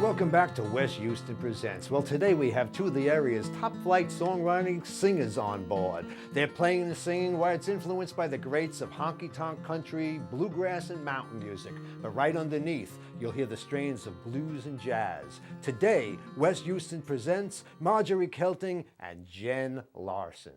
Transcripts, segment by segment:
Welcome back to West Houston Presents. Well, today we have two of the area's top-flight songwriting singers on board. They're playing and singing where it's influenced by the greats of honky-tonk country, bluegrass, and mountain music. But right underneath, you'll hear the strains of blues and jazz. Today, West Houston presents Marjorie Kelting and Jen Larson.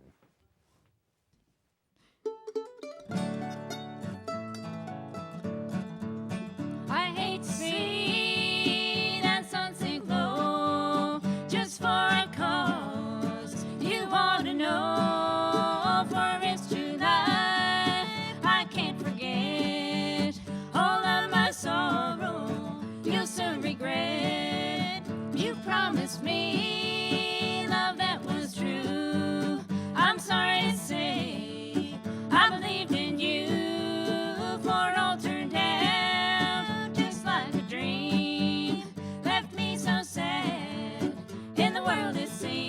Me, love that was true. I'm sorry to say, I believed in you. For it all turned out just like a dream. Left me so sad, in the world it seemed.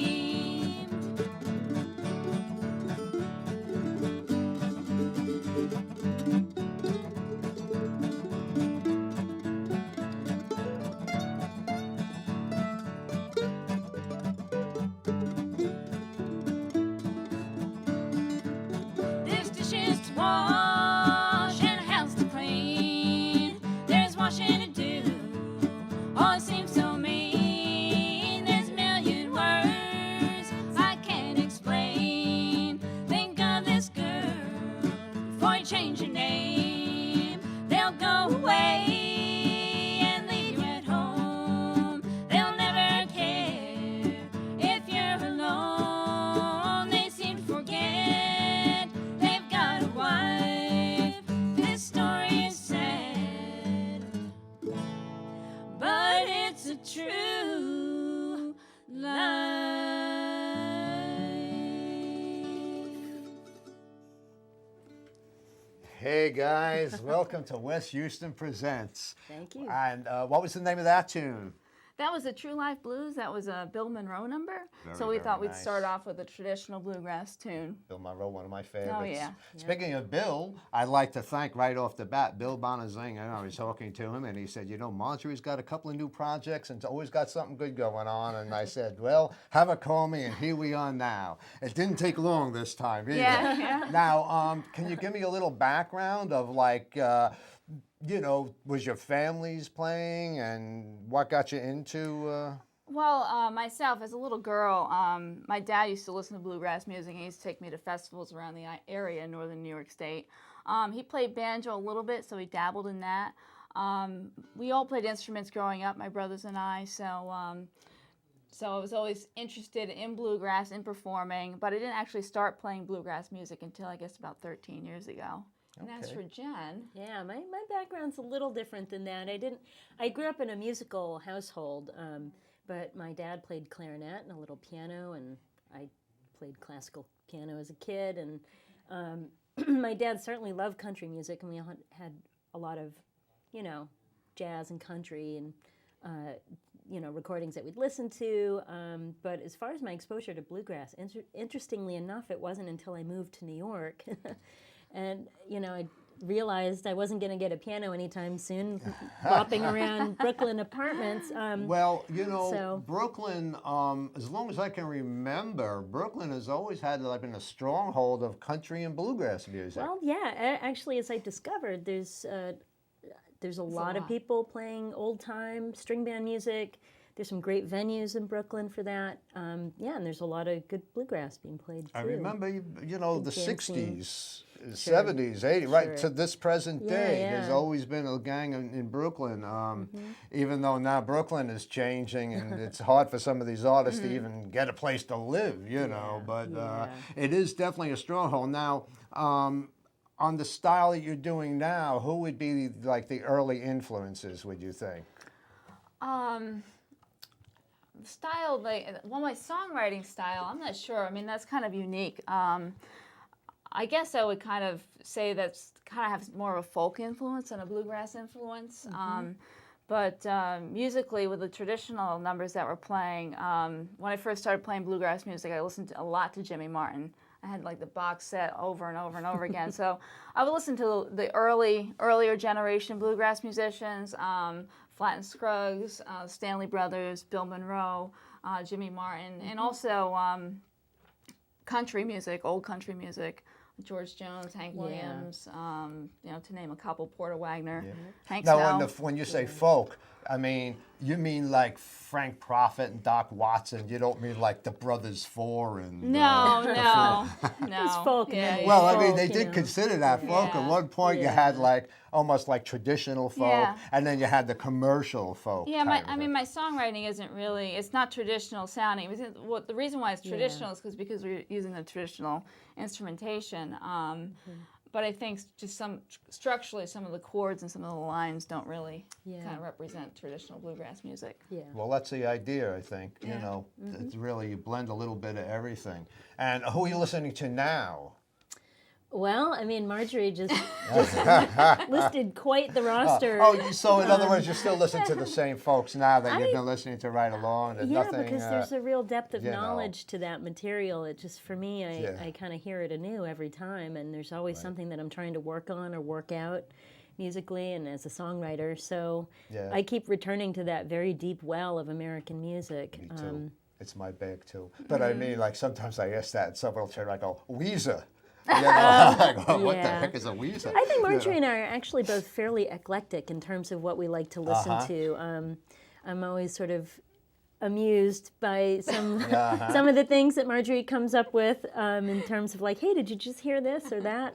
Change your name, they'll go away and leave you at home. They'll never care if you're alone. They seem to forget they've got a wife. This story is sad, but it's a true life. Hey guys, welcome to West Houston Presents. Thank you. And what was the name of that tune? That was a True Life Blues. That was a Bill Monroe number. So we thought we'd start off with a traditional bluegrass tune. Bill Monroe, one of my favorites. Oh, yeah. Speaking of Bill, I'd like to thank right off the bat Bill Bonazing. I was talking to him, and he said, you know, Marjorie's got a couple of new projects and always got something good going on. And I said, well, have her call me, and here we are now. It didn't take long this time either. Yeah. Now, can you give me a little background of like, you know, was your family's playing and what got you into? Well, myself, as a little girl, my dad used to listen to bluegrass music. He used to take me to festivals around the area in northern New York State. He played banjo a little bit, so he dabbled in that. We all played instruments growing up, my brothers and I, so I was always interested in bluegrass, in performing, but I didn't actually start playing bluegrass music until, I guess, about 13 years ago. And as for Jen, yeah, my background's a little different than that. I grew up in a musical household, but my dad played clarinet and a little piano, and I played classical piano as a kid. And my dad certainly loved country music, and we had a lot of, you know, jazz and country and you know, recordings that we'd listen to. But as far as my exposure to bluegrass, interestingly enough, it wasn't until I moved to New York. And, you know, I realized I wasn't going to get a piano anytime soon, bopping around Brooklyn apartments. Well, you know, Brooklyn, as long as I can remember, Brooklyn has always had like been a stronghold of country and bluegrass music. Well, yeah, actually, as I discovered, there's a lot of people playing old-time string band music. There's some great venues in Brooklyn for that. Yeah, and there's a lot of good bluegrass being played, too. I remember, you know, the dancing. 60s, 70s, 80s, right to this present day. Yeah. There's always been a gang in Brooklyn, even though now Brooklyn is changing and it's hard for some of these artists to even get a place to live, you know. But it is definitely a stronghold. Now, on the style that you're doing now, who would be like the early influences, would you think? style, my songwriting style, I'm not sure. I mean, that's kind of unique. I guess I would kind of say that's kind of has more of a folk influence than a bluegrass influence. Mm-hmm. But musically, with the traditional numbers that we're playing, when I first started playing bluegrass music, I listened a lot to Jimmy Martin. I had like the box set over and over and over again. So I would listen to the earlier generation bluegrass musicians, Flatt and Scruggs, Stanley Brothers, Bill Monroe, Jimmy Martin, and also country music, old country music. George Jones, Hank Williams, to name a couple, Porter Wagner, Hank Snow. Now, when you say folk, I mean, you mean like Frank Prophet and Doc Watson. You don't mean like the Brothers Four and No. It's folk. Yeah, well, folk, I mean, they did consider that folk. At one point, you had like almost like traditional folk, and then you had the commercial folk. Yeah, my songwriting isn't really, it's not traditional sounding. The reason why it's traditional is because we're using the traditional instrumentation. But I think just structurally, some of the chords and some of the lines don't really kind of represent traditional bluegrass music. Yeah. Well, that's the idea, I think. You know, it's really, you blend a little bit of everything. And who are you listening to now? Well, I mean, Marjorie just listed quite the roster. So in other words, you're still listening to the same folks now that you've been listening to right along? And nothing, because there's a real depth of knowledge to that material. It just, for me, I kind of hear it anew every time, and there's always something that I'm trying to work on or work out musically and as a songwriter. So I keep returning to that very deep well of American music. Me too. It's my bag, too. But I mean, like, sometimes I ask that, and someone will turn around and go, Weezer. You know, what the heck is a Weezer? I think Marjorie and I are actually both fairly eclectic in terms of what we like to listen to. I'm always sort of amused by some of the things that Marjorie comes up with in terms of like, hey, did you just hear this or that?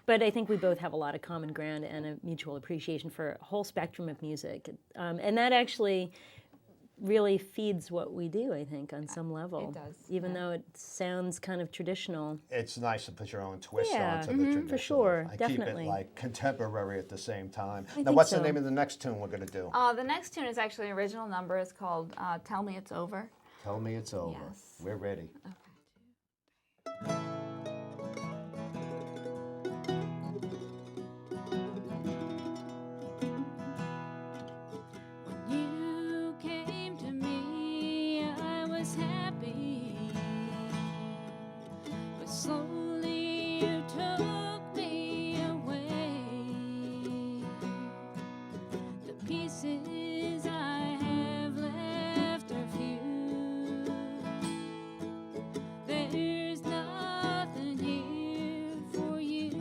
But I think we both have a lot of common ground and a mutual appreciation for a whole spectrum of music. And that actually really feeds what we do, I think, on some level. It does. Even though it sounds kind of traditional. It's nice to put your own twist onto the traditional. For sure, I definitely. keep it like contemporary at the same time. Now, what's the name of the next tune we're going to do? The next tune is actually an original number. It's called Tell Me It's Over. Tell Me It's Over. Yes. We're ready. Okay. Slowly you took me away. The pieces I have left are few. There's nothing here for you.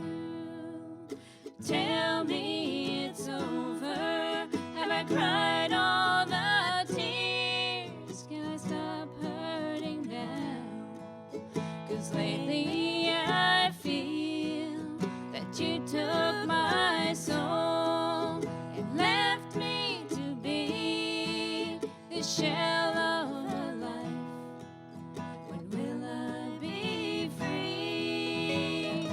Tell me it's over. Have I cried all the tears? Can I stop hurting now? 'Cause lately I feel that you took my soul and left me to be the shell of a life. When will I be free?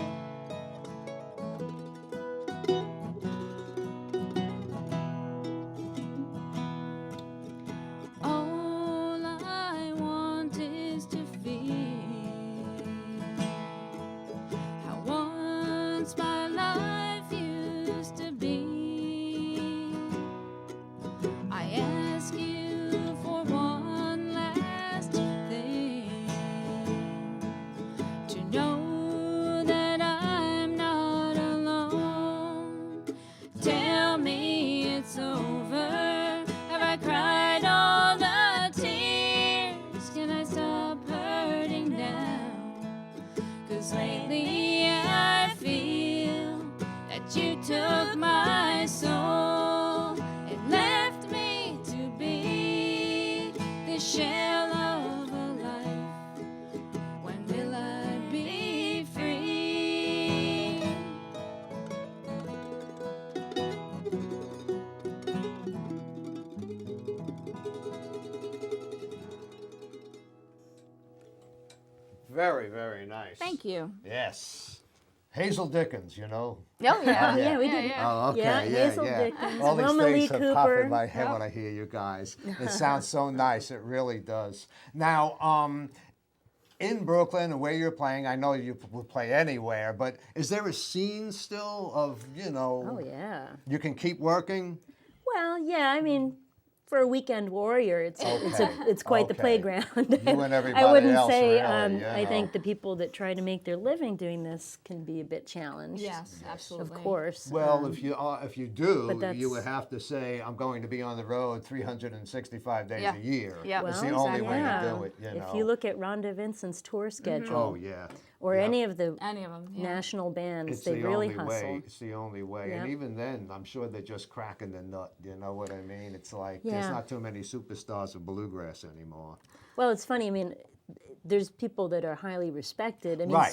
All I want is to feel how once my life used to be. I ask you for one last thing, to know that I'm not alone. Tell me it's over. Have I cried all the tears? Can I stop hurting now? 'Cause lately I feel that you took my soul and left me to be the shell of a life. When will I be free? Very, very nice. Thank you. Yes. Hazel Dickens, you know. Oh, yeah. Yeah, we did. Oh, okay. Yeah, Yeah, Hazel Dickens, All these Wilma Lee things have popped in Cooper. my head when I hear you guys. It sounds so nice. It really does. Now, in Brooklyn and where you're playing, I know you would play anywhere, but is there a scene still of, Oh, yeah. you can keep working? Well, yeah, I mean, for a weekend warrior, it's quite the Okay. playground. You and everybody I wouldn't else, say. really, you I know. think the people that try to make their living doing this can be a bit challenged. Yes, absolutely. Of course. Well, if you do, but that's- you would have to say, I'm going to be on the road 365 days Yeah. a year. Yeah. It's Well, the only way yeah. to do it, you know. If you look at Rhonda Vincent's tour schedule, Oh, yeah. or Yep. any of the Any of them. Yeah. national bands, It's they the really only hustle. way. It's the only way. And Yep. even then, I'm sure they're just cracking the nut. You know what I mean? It's like there's Yeah. not too many superstars of bluegrass anymore. Well, it's funny. I mean, there's people that are highly respected. I mean, Right.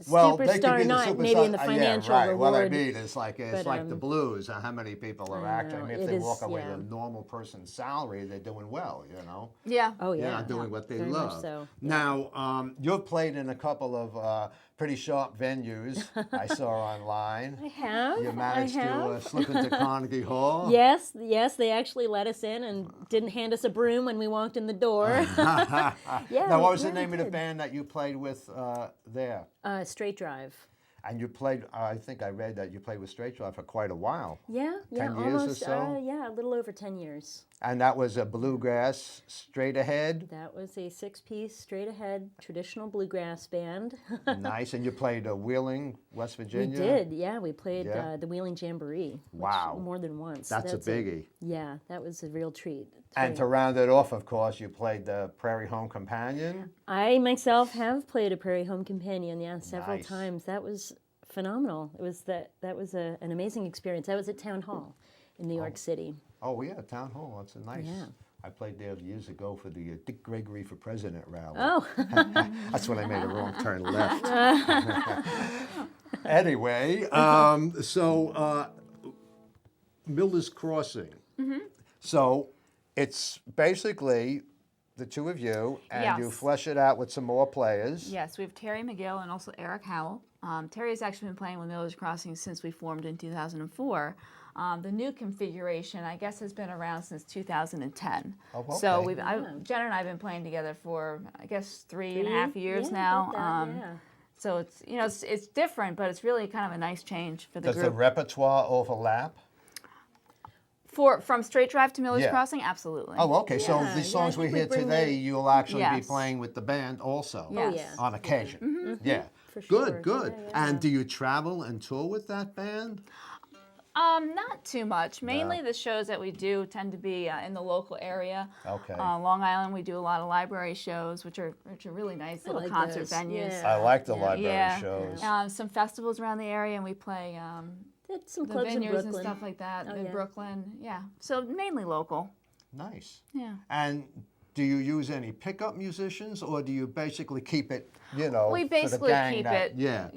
Well, they could superstar be the not superstar. maybe in the financial yeah, right. reward. What I mean is like but, like the blues. How many people are I actually? I know, mean, it if they is, walk away yeah. with a normal person's salary, they're doing well. You know. Yeah. Oh They're yeah, not doing what they very much love. so. Now, you've played in a couple of pretty sharp venues I saw online. I have. You managed I to have. slip into Carnegie Hall. Yes, they actually let us in and didn't hand us a broom when we walked in the door. Yeah. Now, what was the yeah, name we of the did. band that you played with there? Straight Drive. And you played, I think I read that you played with Straight Drive for quite a while. Yeah, 10 years or almost. so? Yeah, a little over 10 years. And that was a bluegrass straight ahead. That was a 6-piece, straight ahead, traditional bluegrass band. Nice. And you played Wheeling, West We Virginia? did, yeah. We played Yeah. the Wheeling Jamboree. which- Wow. More than once. That's a biggie. Yeah, that was a real treat. And to round it off, of course, you played the Prairie Home Companion. I myself have played a Prairie Home Companion, yeah, several Nice. times. That was phenomenal. It was that was an amazing experience. I was at Town Hall in New York City. Oh, yeah, Town Hall. That's a nice. Yeah. I played there years ago for the Dick Gregory for President rally. Oh, That's when I made a wrong turn left. Anyway, so Miller's Crossing. So it's basically the two of you, and you Yes. flesh it out with some more players. Yes, we have Terry McGill and also Eric Howell. Terry's actually been playing with Miller's Crossing since we formed in 2004. The new configuration, I guess, has been around since 2010. Oh, okay. So Jen and I have been playing together for, I guess, 3.5 years yeah, now. about that, yeah. So it's different, but it's really kind of a nice change for the Does the group. repertoire overlap? From Straight Drive to Miller's Yeah. Crossing, absolutely. Oh, okay. So Yeah, these yeah, I songs we think we hear bring today, the- you'll actually be Yes. playing with the band also. Yes. Oh, yeah. On occasion. Yeah. For Good, sure. good. Yeah, yeah. And do you travel and tour with that band? Not too much. Mainly the shows that we do tend to be in the local area. Okay. Long Island, we do a lot of library shows, which are really nice little like concert those, venues. yeah. I like the Yeah. library Yeah. shows. Some festivals around the area, and we play Did some the clubs in vineyards Brooklyn. and stuff like that Oh, in yeah. Brooklyn. Yeah, so mainly local. Nice. Yeah. And do you use any pickup musicians, or do you basically keep it, you know, We for the basically gang keep that- it Yeah.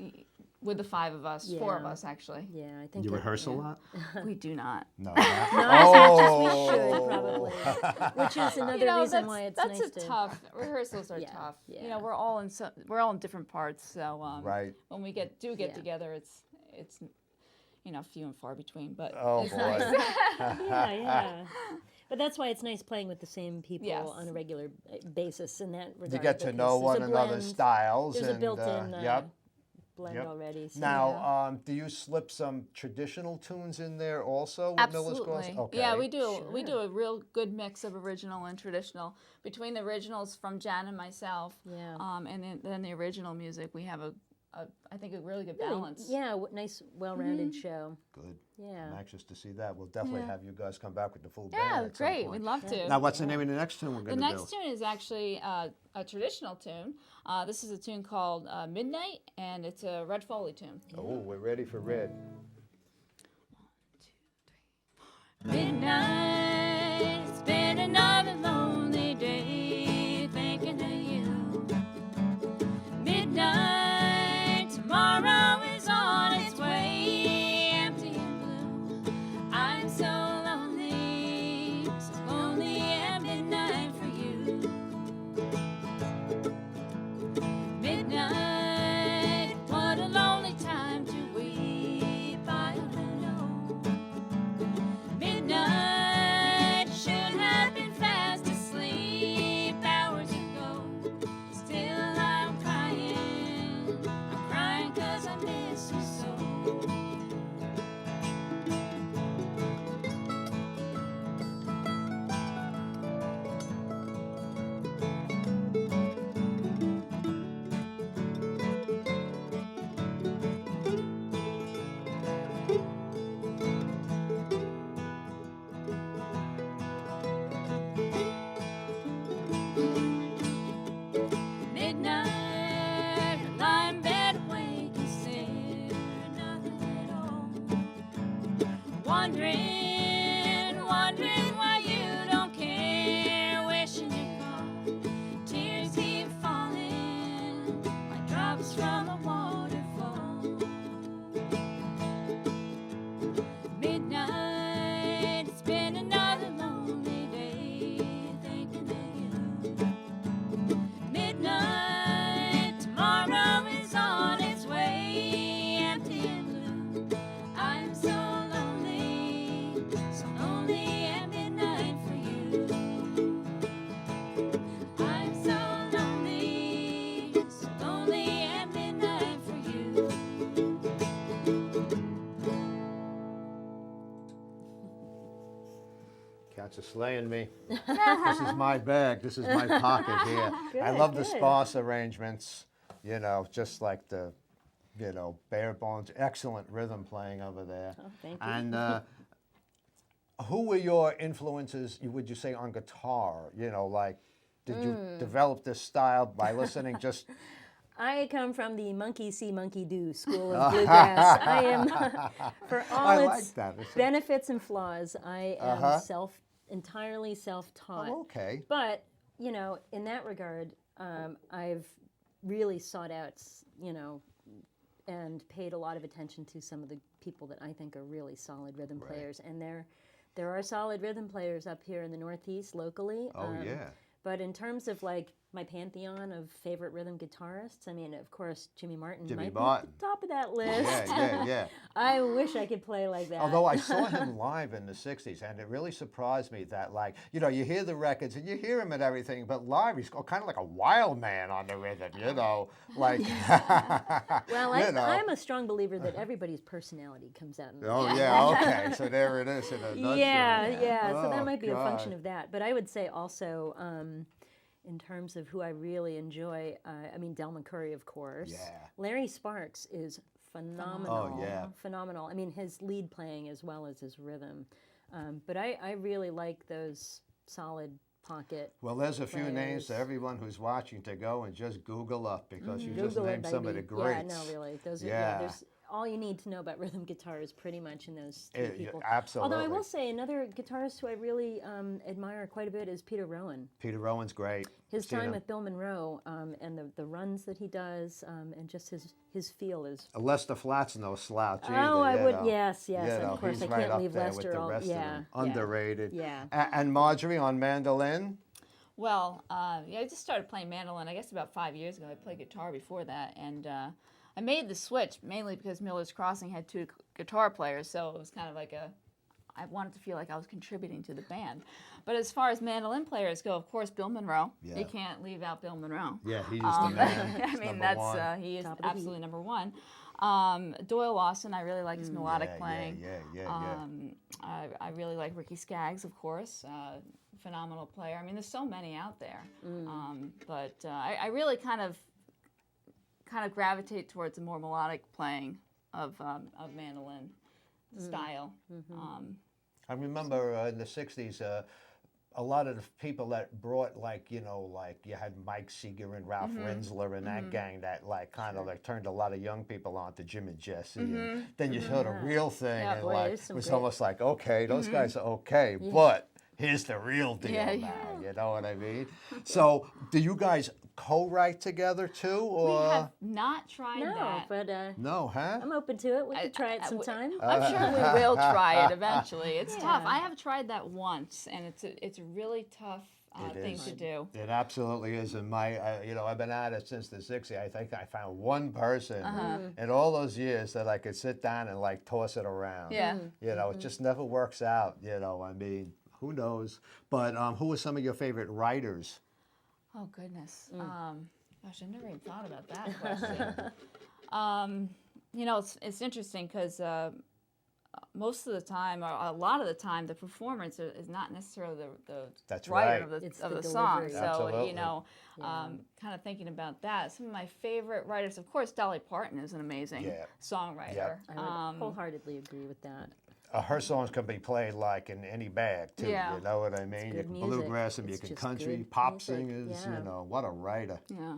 with the 5 of us, 4 of Yeah. us actually. Yeah, I think You that- rehearse a yeah. lot? We do not. No. Not as much as we Oh. should, probably. Which is another reason why it's that's nice a to. tough. Rehearsals are Yeah, tough. You yeah. know, we're all in different parts, so Right. when we get Yeah. together, it's few and far between. But Oh, it's boy. nice. Yeah, yeah. But that's why it's nice playing with the same people Yes. on a regular basis in that regard. You get to because know there's one a another's blend- styles. There's and, a built-in yep. blend Yep. already. So Now, do you slip some traditional tunes in there also with Miller's Crossing? Absolutely. Okay. Yeah, we do. We do a real good mix of original and traditional. Between the originals from Jan and myself, Yeah. and then the original music, we have I think a really good Really, balance. yeah, nice, well-rounded Mm-hmm. show. Good. Yeah. I'm anxious to see that. We'll definitely have you guys come back with the full band. Yeah, at some great. point. We'd love to. Now, what's the name of the next tune we're The going to do? next tune is actually a traditional tune. This is a tune called Midnight, and it's a Red Foley tune. Oh, we're ready for Red. Midnight, it's been another lonely day thinking of you. Midnight, tomorrow is on its way, empty and blue. I'm so lonely at midnight for you. Midnight, what a lonely time to weep, I don't know. Midnight should have been fast asleep. wondering, wondering why you don't care, wishing you'd call. Tears keep falling like drops from a waterfall. Midnight, it's been another lonely day, thinking of you. Midnight, tomorrow is on its way, empty and blue. I'm so lonely at midnight for you. I'm so lonely at midnight for you. Cats are slaying me. This is my bag. This is my pocket here. I love the good. sparse arrangements, you know, just like the, you know, bare bones. Excellent rhythm playing over there. Oh, thank you. And who were your influences, would you say, on guitar? You know, like, did you develop this style by listening just... I come from the monkey see, monkey do school of bluegrass. I am, for all I its like that. It's a- benefits and flaws, I am Uh-huh. entirely self-taught. Oh, okay. But, you know, in that regard, I've really sought out, you know, and paid a lot of attention to some of the people that I think are really solid rhythm players. And there are solid rhythm players up here in the Northeast locally. Oh, yeah. But in terms of like my pantheon of favorite rhythm guitarists, I mean, of course, Jimmy Martin Jimmy might Martin. be at the top of that list. Yeah. I wish I could play like that. Although I saw him live in the 60s, and it really surprised me that, like, you know, you hear the records and you hear him and everything, but live he's kind of like a wild man on the rhythm, you know, like... Well, you know. I'm a strong believer that everybody's personality comes out in the Oh, yeah, okay, so there it is in a nutshell. Yeah, so Oh, that might be a function God. of that. But I would say also, in terms of who I really enjoy, I mean, Del McCoury, of course. Yeah. Larry Sparks is phenomenal. Oh, yeah. Phenomenal. I mean, his lead playing as well as his rhythm. But I really like those solid pocket. Well, there's a few names players. to everyone who's watching to go and just Google up, because you just Google it, named some of the baby. greats. Yeah, no, really. Those are, Yeah. there's all you need to know about rhythm guitar is pretty much in those three Yeah, people. absolutely. Although I will say another guitarist who I really admire quite a bit is Peter Rowan. Peter Rowan's great. His Seen time him. with Bill Monroe and the runs that he does and just his feel is. Lester Flatt's no slouch either. Oh, I you would, know. yes, You know, of course, he's I right can't up leave there Lester with the all, rest of yeah, them. Underrated. Yeah. And Marjorie on mandolin. Well, yeah, I just started playing mandolin, I guess, about 5 years ago. I played guitar before that, and I made the switch mainly because Miller's Crossing had two guitar players, so it was kind of like I wanted to feel like I was contributing to the band. But as far as mandolin players go, of course, Bill Monroe. Yeah. You can't leave out Bill Monroe. Yeah, he's the man. I He's mean, number that's one. he is Top of the absolutely number one. Doyle Lawson, I really like his melodic playing. Yeah. I really like Ricky Skaggs, of course. Phenomenal player. I mean, there's so many out there. But I really kind of gravitate towards a more melodic playing of mandolin style. I remember in the 60s, a lot of the people that brought, like, you know, like you had Mike Seeger and Ralph Rensler and that gang that, like, kind of like turned a lot of young people on to Jim and Jesse. And then you heard a real thing, Yeah, and boy, like there's it some was great- almost like, okay, those guys are okay, but here's the real deal Yeah, now. yeah. You know what I mean? So, do you guys co-write together too, or We have not tried No, that. but no? Huh? I'm open to it. We could try it sometime. I'm sure we will try it eventually. It's tough. Yeah. I have tried that once, and it's a really tough It thing is. to do. It absolutely is. And you know, I've been at it since the 60s. I think I found one person in all those years that I could sit down and like toss it around. Yeah. You know, it just never works out. You know, I mean, who knows? But who are some of your favorite writers? Oh goodness. Gosh, I never even thought about that question. You know, it's interesting because most of the time, or a lot of the time, the performance is not necessarily the That's writer right. It's of the the song. delivery. So Absolutely. you know, kind of thinking about that. Some of my favorite writers, of course, Dolly Parton is an amazing Yeah. songwriter. Yep. I would wholeheartedly agree with that. Her songs can be played like in any bag too. Yeah. You know what I mean? You good can music. bluegrass them, you It's can just country, good pop music. singers. Yeah. You know, what a writer. Yeah.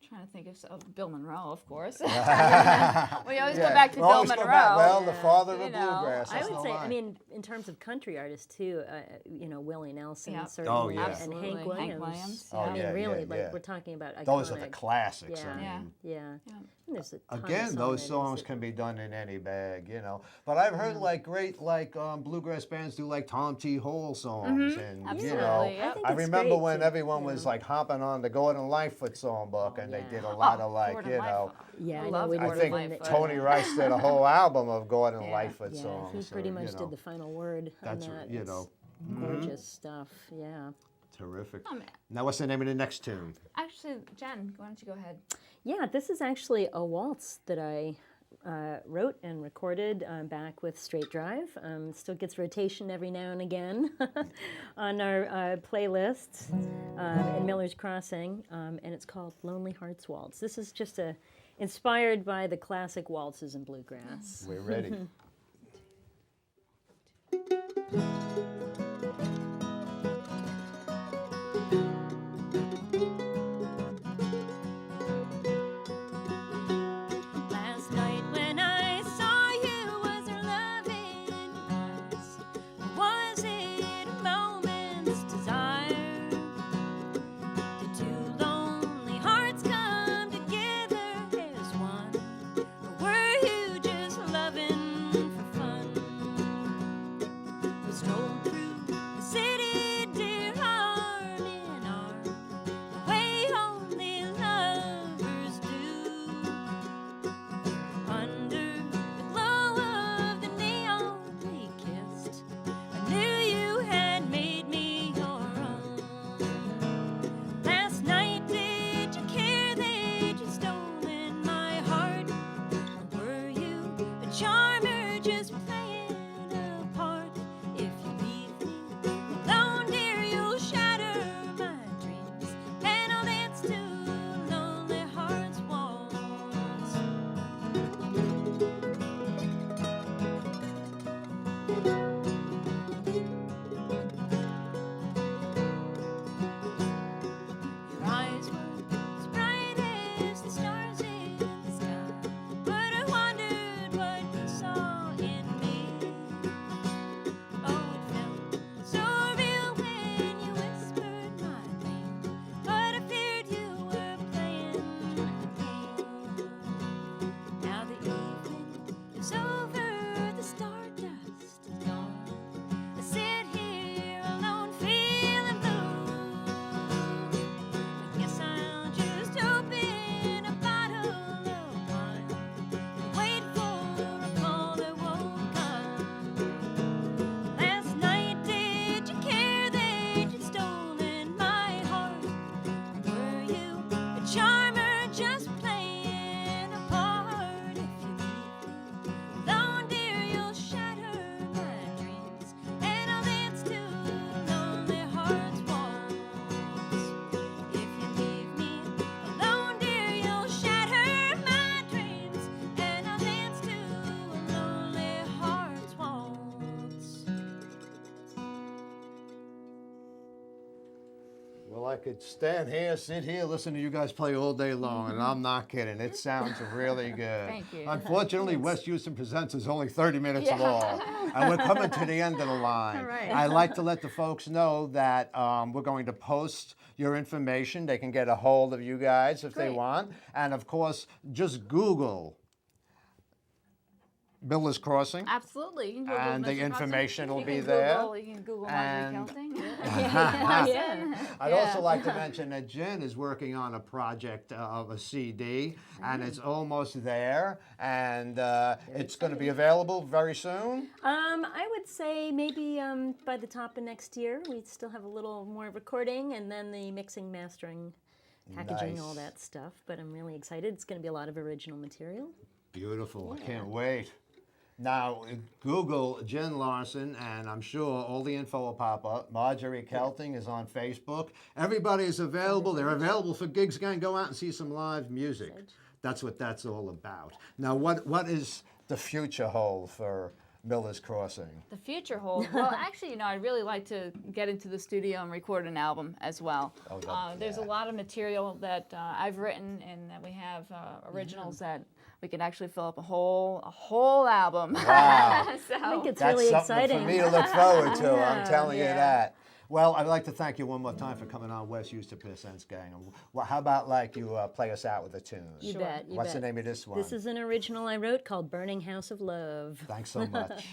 Trying to think of Bill Monroe, of course. We always go back to We Bill always go Monroe. back. Well, the father of You know, bluegrass. I that's would no say, lie. I mean, in terms of country artists too, Willie Nelson Yeah. certainly, Oh, yeah. and Absolutely. Hank Hank Williams. Williams, Oh, I mean, yeah, really, yeah, like yeah. we're talking about iconic. Those are the classics. Yeah. I mean, Yeah. And there's a ton of again, those songwriters songs that- can be done in any bag, you know. But I've heard like great bluegrass bands do like Tom T. Hall songs, and you Absolutely, know, yep. think I it's remember great when to, everyone was like hopping on the Gordon Lightfoot songbook, and they yeah. did a lot of like, Gordon you know. Lightfoot. Yeah, I know, love we I didn't think Lightfoot. Tony Rice did a whole album of Gordon Yeah. Lightfoot Yeah, songs. he so, pretty much you know, did the final word that's, on that. you It's know, gorgeous stuff. Yeah. terrific. Um, Now, what's the name of the next tune? Actually, Jen, why don't you go ahead? Yeah, this is actually a waltz that I wrote and recorded back with Straight Drive. Still gets rotation every now and again on our playlists in Miller's Crossing, and it's called Lonely Hearts Waltz. This is just inspired by the classic waltzes and bluegrass. We're ready. Last night when I saw you, was there love in your eyes? Or was it a moment's desire? Did two lonely hearts come together as one? Or were you just loving for fun? We strolled through the city, dear, arm in arm, the way only lovers do. Under the glow of the neon we kissed, I knew you had made me your own. Last night did you care that you'd stolen my heart? Or were you a charmer just playing a part? If you leave me alone, dear, you'll shatter my dreams, and I'll dance to Lonely Hearts Waltz. Your eyes were as bright as the stars in the sky, but I wondered what you saw in me. Oh, it felt so real when you whispered my name, but I feared you were playing a game. Now the evening is over, the stardust is gone. I sit here alone, feeling blue. I guess I'll just open a bottle of wine and wait for a call that won't come. Last night, did you care that you'd stolen my heart? Or were you a charmer just playing a part? If you leave me alone, dear, you'll shatter my dreams, and I'll dance to Lonely Hearts Waltz. If you leave me alone, dear, you'll shatter my dreams, and I'll dance to Lonely Hearts Waltz. Well, I could stand here, sit here, listen to you guys play all day long, and I'm not kidding. It sounds really good. Thank you. Unfortunately, West Houston Presents is only 30 minutes long, and we're coming to the end of the line. All right. I'd like to let the folks know that we're going to post your information. They can get a hold of you guys if they Great. want. And of course, just Google Miller's Crossing. Absolutely. You can Google And the Mr. Crossing. information will You be can there. Google, you can Google Marjorie And- Kelting. Yeah. I'd Yeah. also like to mention that Jen is working on a project of a CD, and it's almost there, and it's going to be available very soon. I would say maybe by the top of next year. We still have a little more recording and then the mixing, mastering, packaging, all Nice. that stuff. But I'm really excited. It's going to be a lot of original material. Beautiful. I can't wait. Now, Google Jen Larson, and I'm sure all the info will pop up. Marjorie Kelting is on Facebook. Everybody is available. They're available for gigs. Again, go out and see some live music. That's what that's all about. Now, what is the future hold for Miller's Crossing? The future holds. Well, actually, I'd really like to get into the studio and record an album as well. There's a lot of material that I've written and that we have originals that we could actually fill up a whole album. Wow. So, I think it's That's really something exciting. for me to look forward to. I'm Yeah, telling you yeah. that. Well, I'd like to thank you one more time for coming on West Houston Presents, gang. Well, how about you play us out with a tune? You bet. You What's bet. the name of this one? This is an original I wrote called Burning House of Love. Thanks so much.